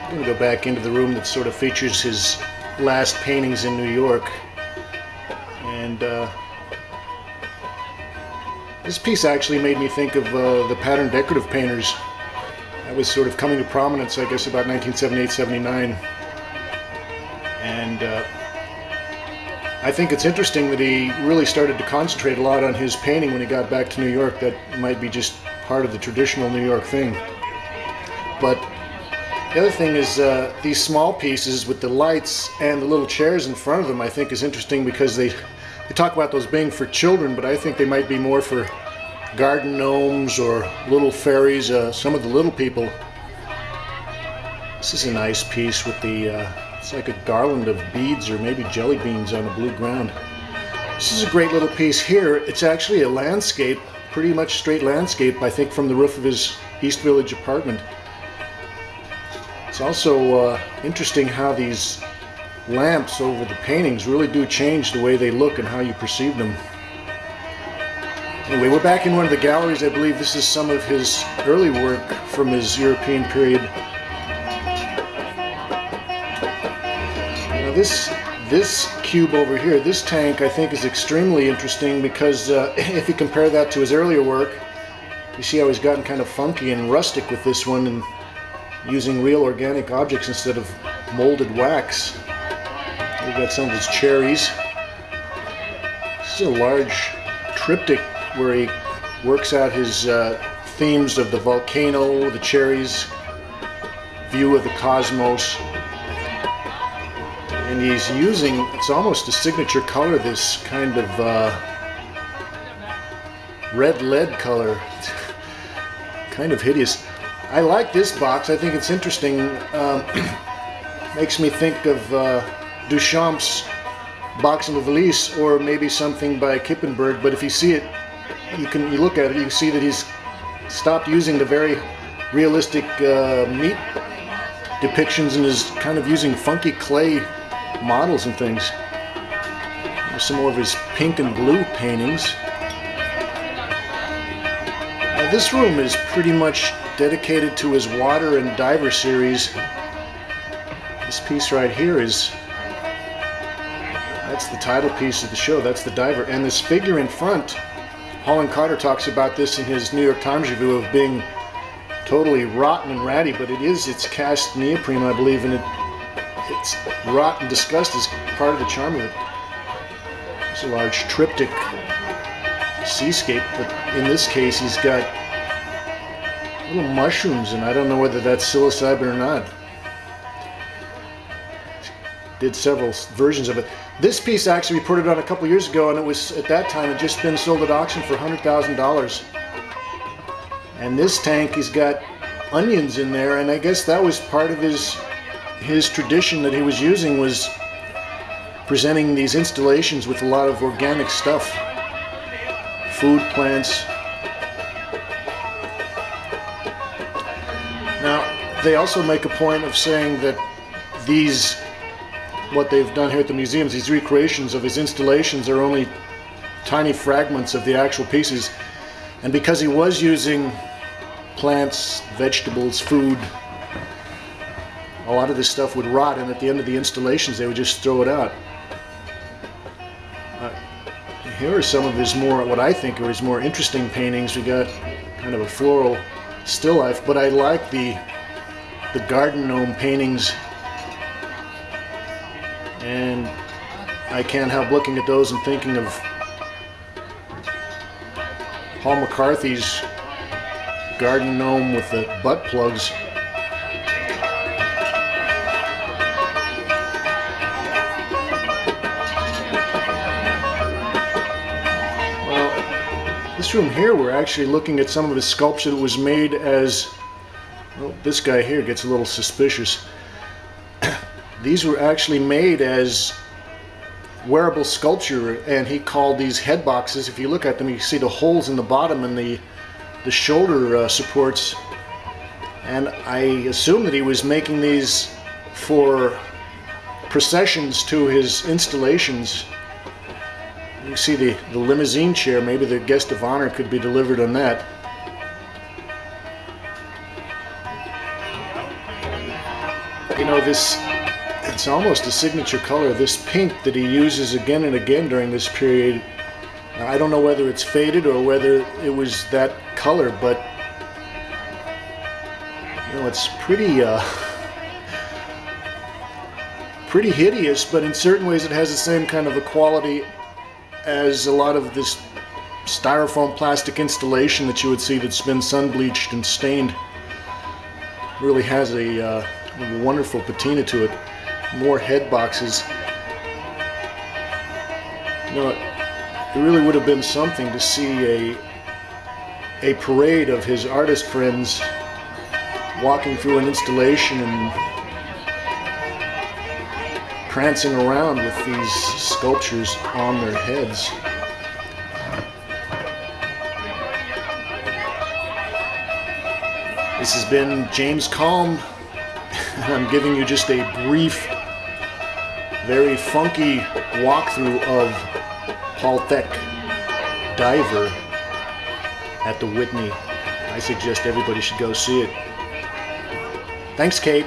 I'm going to go back into the room that sort of features his last paintings in New York. And this piece actually made me think of the pattern decorative painters. That was sort of coming to prominence, I guess, about 1978-79. And I think it's interesting that he really started to concentrate a lot on his painting when he got back to New York. That might be just part of the traditional New York thing. But the other thing is these small pieces with the lights and the little chairs in front of them, I think is interesting because they talk about those being for children, but I think they might be more for garden gnomes or little fairies, some of the little people. This is a nice piece with the, it's like a garland of beads or maybe jelly beans on a blue ground. This is a great little piece here. It's actually a landscape, pretty much straight landscape, I think, from the roof of his East Village apartment. It's also interesting how these lamps over the paintings really do change the way they look and how you perceive them. Anyway, we're back in one of the galleries. I believe this is some of his early work from his European period. Now this cube over here, this tank, I think is extremely interesting because if you compare that to his earlier work, you see how he's gotten kind of funky and rustic with this one and using real organic objects instead of molded wax. We've got some of his cherries. This is a large triptych where he works out his themes of the volcano, the cherries, view of the cosmos. And he's using, it's almost a signature color, this kind of red lead color. Kind of hideous. I like this box. I think it's interesting. Makes me think of Duchamp's Box and Valise, or maybe something by Kippenberg. But if you see it, you look at it, you can see that he's stopped using the very realistic meat depictions and is kind of using funky clay models and things. There's some more of his pink and blue paintings. Now, this room is pretty much dedicated to his water and diver series. This piece right here is, that's the title piece of the show, that's the diver. And this figure in front, Holland Carter talks about this in his New York Times review of being totally rotten and ratty, but it's cast neoprene, I believe, and it's rot and disgust is part of the charm of it. It's a large triptych seascape, but in this case he's got little mushrooms, and I don't know whether that's psilocybin or not. Did several versions of it. This piece actually reported on a couple years ago, and it was, at that time, it just been sold at auction for $100,000. And this tank, he's got onions in there, and I guess that was part of his tradition that he was using, was presenting these installations with a lot of organic stuff. Food, plants. Now, they also make a point of saying that these, what they've done here at the museums, these recreations of his installations are only tiny fragments of the actual pieces. And because he was using plants, vegetables, food, a lot of this stuff would rot, and at the end of the installations they would just throw it out. Here are some of his more, what I think are his more interesting paintings. We got kind of a floral still life, but I like the garden gnome paintings, and I can't help looking at those and thinking of Paul McCarthy's garden gnome with the butt plugs. This room here, we're actually looking at some of his sculpture that was made as, well, this guy here gets a little suspicious. These were actually made as wearable sculpture, and he called these head boxes. If you look at them, you see the holes in the bottom and the shoulder supports. And I assume that he was making these for processions to his installations. You see the limousine chair, maybe the guest of honor could be delivered on that. You know, it's almost a signature color, this pink that he uses again and again during this period. Now, I don't know whether it's faded or whether it was that color, but you know, it's pretty hideous, but in certain ways it has the same kind of a quality as a lot of this styrofoam plastic installation that you would see that's been sun bleached and stained. It really has a wonderful patina to it. More head boxes. You know, it really would have been something to see a parade of his artist friends walking through an installation and prancing around with these sculptures on their heads. This has been James Kalm, and I'm giving you just a brief, very funky walkthrough of Paul Thek, Diver, at the Whitney. I suggest everybody should go see it. Thanks, Kate.